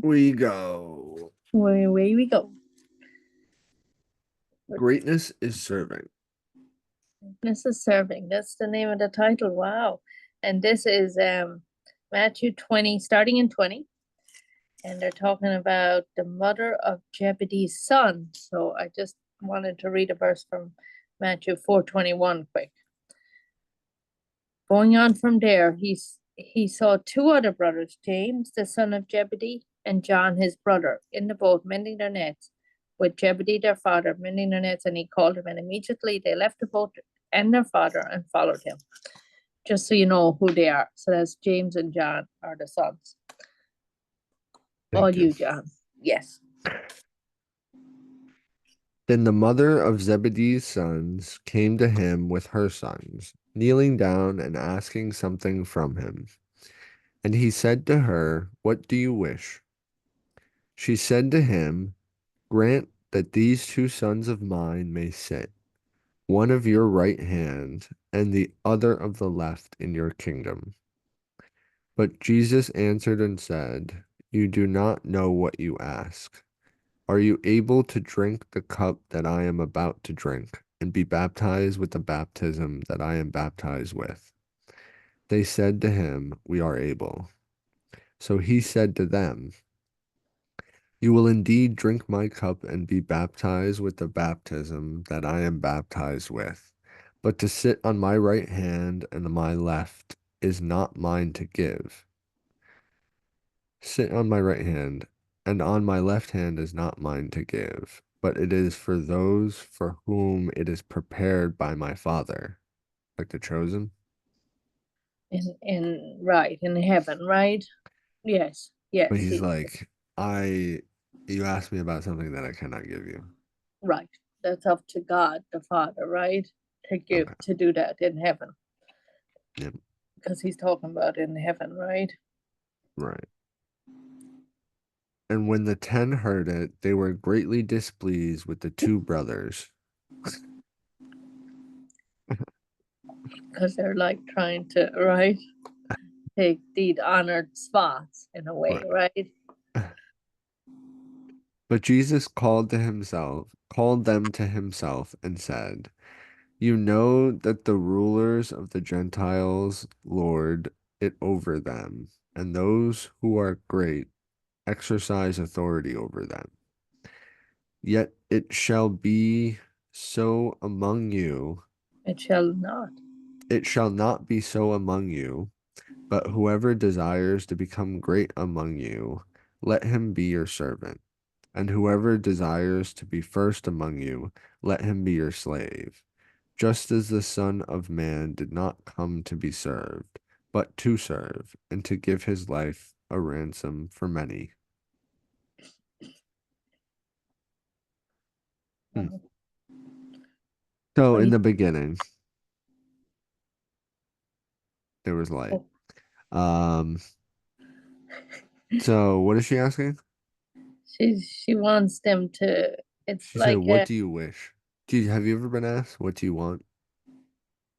we go. Away we go. Greatness is serving. This is serving. That's the name of the title. Wow. And this is Matthew 20, starting in 20. And they're talking about the mother of Jebedee's son. So I just wanted to read a verse from Matthew 4:21 quick. Going on from there, he saw two other brothers, James, the son of Jebedee, and John, his brother, in the boat mending their nets, with Jebedee their father mending their nets, and he called them, and immediately they left the boat and their father and followed him. Just so you know who they are. So that's James and John are the sons. All Thank you. you, John. Yes. Then the mother of Zebedee's sons came to him with her sons, kneeling down and asking something from him. And he said to her, "What do you wish?" She said to him, "Grant that these two sons of mine may sit, one of your right hand and the other of the left in your kingdom." But Jesus answered and said, "You do not know what you ask. Are you able to drink the cup that I am about to drink, and be baptized with the baptism that I am baptized with?" They said to him, "We are able." So he said to them, "You will indeed drink my cup and be baptized with the baptism that I am baptized with. But to sit on my right hand and my left is not mine to give. Sit on my right hand, and on my left hand is not mine to give, but it is for those for whom it is prepared by my Father," like the chosen. In right, in heaven, right? Yes. But Yes. he's like, you asked me about something that I cannot give you. Right. That's up to God the Father, right? To give Okay. to do that in heaven. Yep. Because he's talking about in heaven, right? Right. And when the 10 heard it, they were greatly displeased with the two brothers. Because they're like trying to, right, take the honored spots in a way, Right. right? But Jesus called them to himself and said, "You know that the rulers of the Gentiles lord it over them, and those who are great exercise authority over them. Yet it shall be so among you. It shall not. It shall not be so among you, but whoever desires to become great among you, let him be your servant. And whoever desires to be first among you, let him be your slave. Just as the Son of Man did not come to be served, but to serve, and to give his life a ransom for many." Hmm. So What do in you the beginning, there was light. oh, Um, so what is she asking? she wants them to, it's She said, like "What do you wish?" Have you ever been asked, "What do you want?"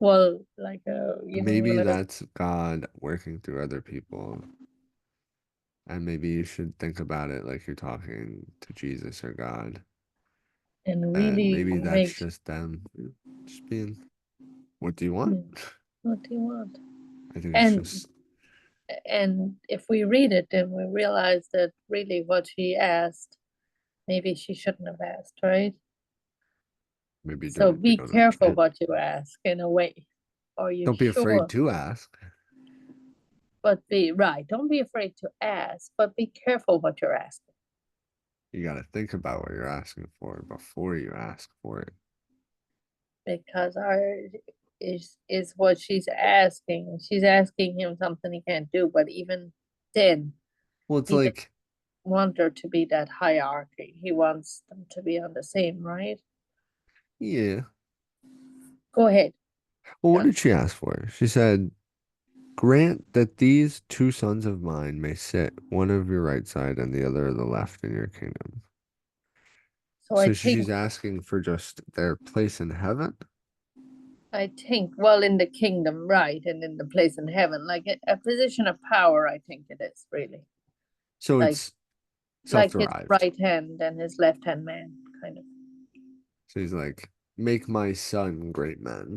well, like Maybe when I was that's God working through other people. And maybe you should think about it like you're talking to Jesus or God. and And really maybe that's makes just them just being, "What do you want?" what do you want? I think it's And just if we read it, then we realize that really what she asked, maybe she shouldn't have asked, right? maybe So we be don't careful understand. what you ask in a way. Are you Don't be afraid sure? to ask. But be right. Don't be afraid to ask, but be careful what you're asking. You got to think about what you're asking for before you ask for it. Because our is what she's asking. She's asking him something he can't do, but even then, Well, it's he doesn't like, want her to be that hierarchy. He wants them to be on the same, right? yeah. Go ahead, Well, what John. did she ask for? She said, "Grant that these two sons of mine may sit, one of your right side and the other of the left in your kingdom." So So she's asking for just their place in heaven. I think, well, in the kingdom, right, and in the place in heaven, like a position of power, I think it is really So like, it's like his self-derived. right hand and his left hand man, kind of. So he's like, make my son great men.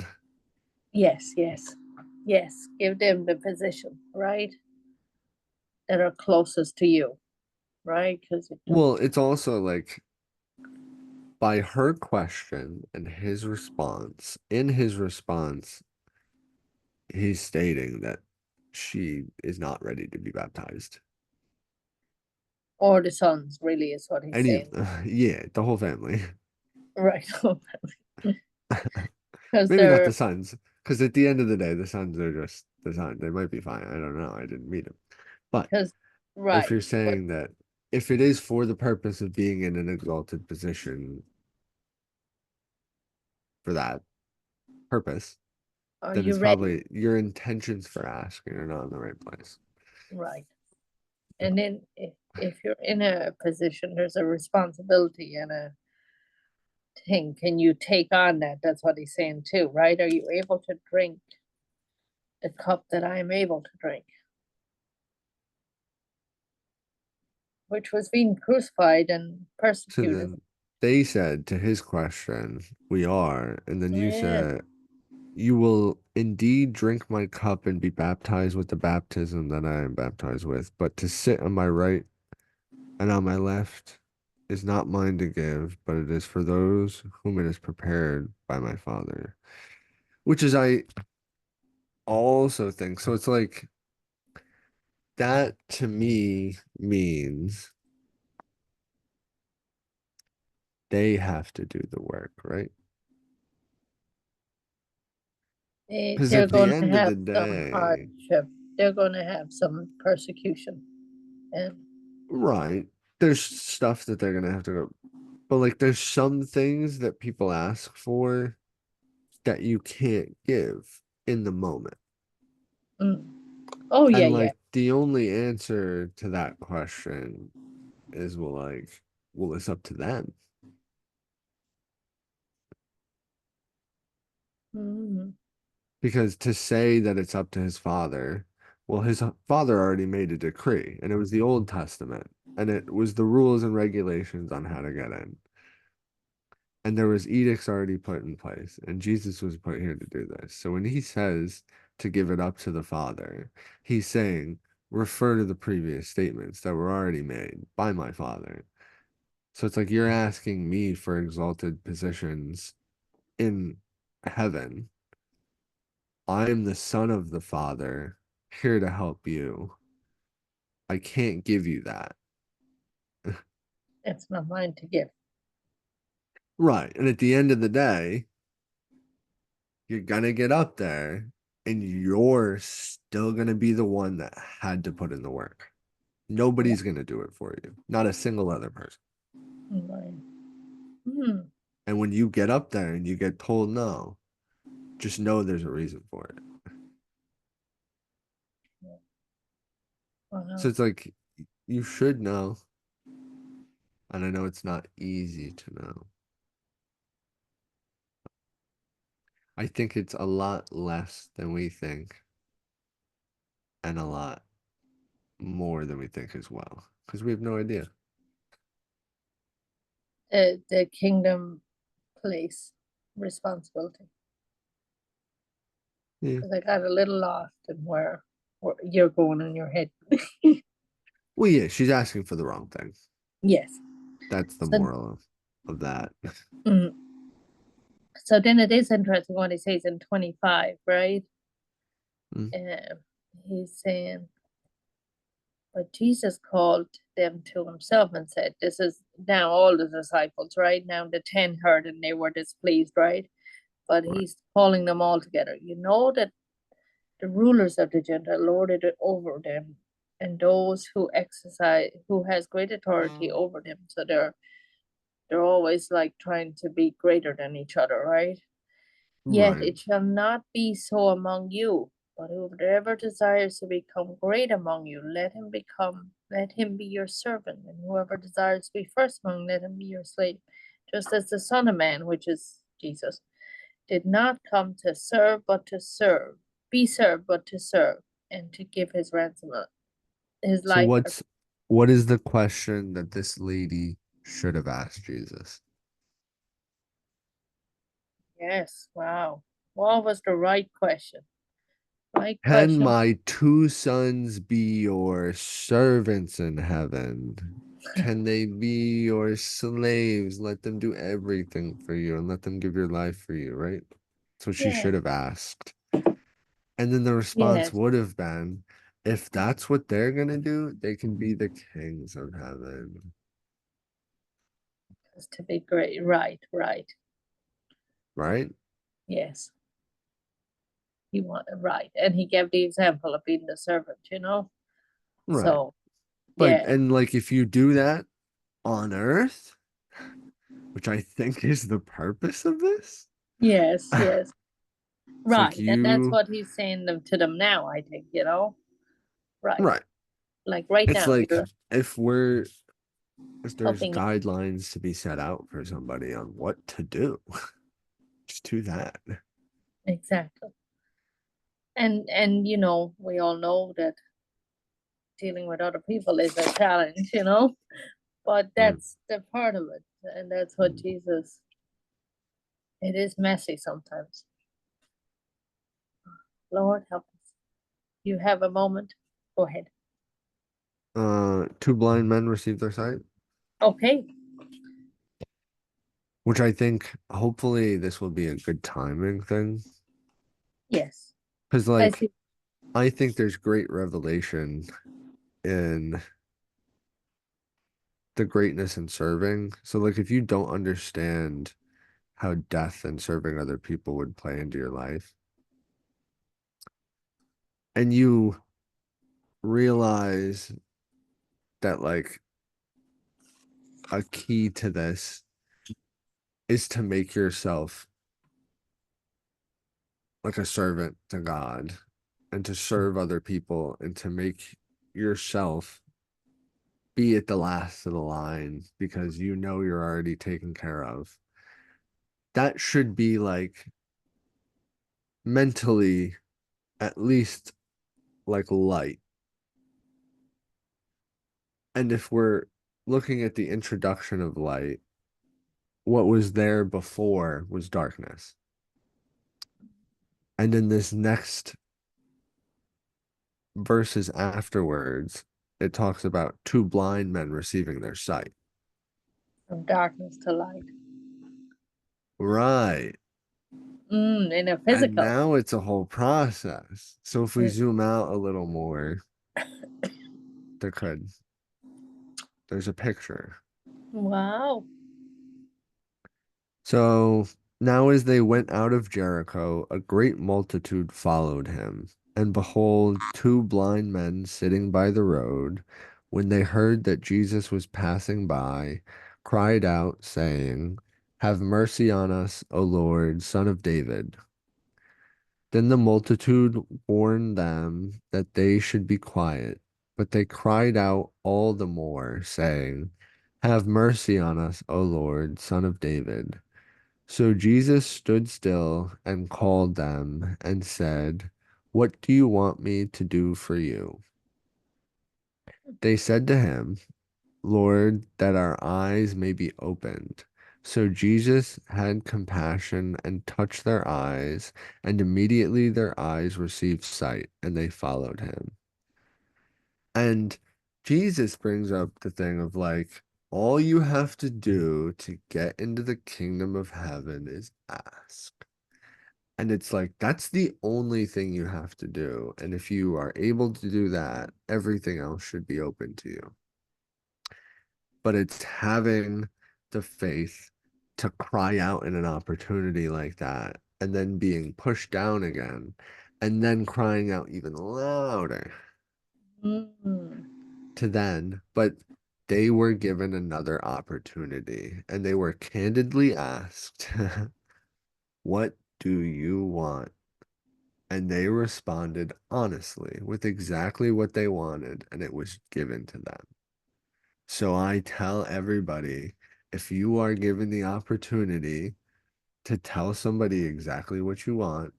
Yes, yes, yes. Give them the position, right? That are closest to you, right? Because it don't. Well, it's also like by her question and his response, in his response, he's stating that she is not ready to be baptized. Or the sons, really, is what he's Any, saying. yeah, the whole family. Right. Because Maybe not they're, the sons, because at the end of the day, the sons are just the sons. They might be fine. I don't know. I didn't meet them. But because, if you're right. But saying that if it is for the purpose of being in an exalted position for that purpose, are then you it's ready? probably your intentions for asking are not in the right place. Right. And then if you're in a position, there's a responsibility and a thing. Can you take on that? That's what he's saying too, right? Are you able to drink the cup that I am able to drink? Which was being crucified and So persecuted. then they said to his question, we are. And then Oh, you yeah. said, you will indeed drink my cup and be baptized with the baptism that I am baptized with. But to sit on my right and on my left is not mine to give, but it is for those whom it is prepared by my Father. Which is, I also think. So it's like that to me means they have to do the work, right? Because They're at the going to end of have the some day, hardship. They're going to have some persecution. And right, there's stuff that they're gonna have to go, but like there's some things that people ask for that you can't give in the moment. mm. Oh, yeah, And yeah. like the only answer to that question is well, it's up to them. Mm, Because to say that it's up to his father, well, his father already made a decree, and it was the Old Testament, and it was the rules and regulations on how to get in. And there was edicts already put in place, and Jesus was put here to do this. So when he says to give it up to the Father, he's saying, refer to the previous statements that were already made by my Father. So it's like you're asking me for exalted positions in heaven. I'm the son of the Father, here to help you. I can't give you that. it's not mine to give. Right. And at the end of the day, you're gonna get up there and you're still gonna be the one that had to put in the work. Nobody's gonna do it for you. Not a single other person. Right. Mm, And when you get up there and you get told no, just know there's a reason for it. So wow. it's like you should know. And I know it's not easy to know. I think it's a lot less than we think and a lot more than we think as well. Because we have no idea. The kingdom place responsibility. Yeah. Because I got a little lost in where you're going in your head. Well, yeah, she's asking for the wrong thing. Yes. That's the So, moral of that. mm, so then it is interesting what he says in 25, right? Mm, He's saying, but Jesus called them to himself and said, this is now all the disciples, right? Now the 10 heard and they were displeased, right? But right, he's calling them all together. You know that the rulers of the Gentile lorded it over them, and those who has great authority over them. So they're always like trying to be greater than each other, right? Yet right, it shall not be so among you, but whoever desires to become great among you, let him be your servant, and whoever desires to be first among, let him be your slave. Just as the Son of Man, which is Jesus, did not come to serve, but to serve, be served, but to serve, and to give his ransom, his so life. what's What is the question that this lady should have asked Jesus? Yes, wow. What was the right question? Right Can question. my two sons be your servants in heaven? Can they be your slaves? Let them do everything for you and let them give your life for you, right? That's what she Yeah, should have asked. And then the response yes, would have been, if that's what they're gonna do, they can be the kings of heaven, it's to be great. Right, right. right? Yes, he wanted right. And he gave the example of being the servant. Right. So, But yeah, and like if you do that on earth, which I think is the purpose of this, yes, yes. it's like Right. And that's you, what he's saying to them now, I think. Right. right. Like right It's now, like you're if we're if there's helping guidelines to be set out for somebody on what to do, just do that. exactly. And we all know that dealing with other people is a challenge, but Mm. that's the part of it. And that's what Jesus, it is messy sometimes. Lord help us. You have a moment? Go ahead. Two blind men received their sight, Okay. which I think hopefully this will be a good timing thing. Yes. Because I like see. I think there's great revelation in the greatness in serving. So like if you don't understand how death and serving other people would play into your life, and you realize that like a key to this is to make yourself like a servant to God and to serve other people and to make yourself be at the last of the line because you know you're already taken care of. That should be like mentally at least like light. And if we're looking at the introduction of light, what was there before was darkness. And in this next verses afterwards, it talks about two blind men receiving their sight. From darkness to light. Right. In a And physical. now it's a whole process. So if we Mm. zoom out a little more, there could, there's a picture. Wow. So now as they went out of Jericho, a great multitude followed him. And behold, two blind men sitting by the road, when they heard that Jesus was passing by, cried out, saying, Have mercy on us, O Lord, Son of David. Then the multitude warned them that they should be quiet, but they cried out all the more, saying, Have mercy on us, O Lord, Son of David. So Jesus stood still and called them and said, What do you want me to do for you? They said to him, Lord, that our eyes may be opened. So Jesus had compassion and touched their eyes, and immediately their eyes received sight, and they followed him. And Jesus brings up the thing of like, all you have to do to get into the kingdom of heaven is ask. And it's like, that's the only thing you have to do. And if you are able to do that, everything else should be open to you. But it's having the faith to cry out in an opportunity like that and then being pushed down again and then crying out even louder Mm. to then, but they were given another opportunity and they were candidly asked, What do you want? And they responded honestly with exactly what they wanted, and it was given to them. So I tell everybody, if you are given the opportunity to tell somebody exactly what you want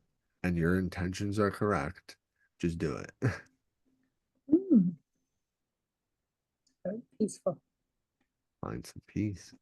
and your intentions are correct, just do it. Mm. Very peaceful. Find some peace.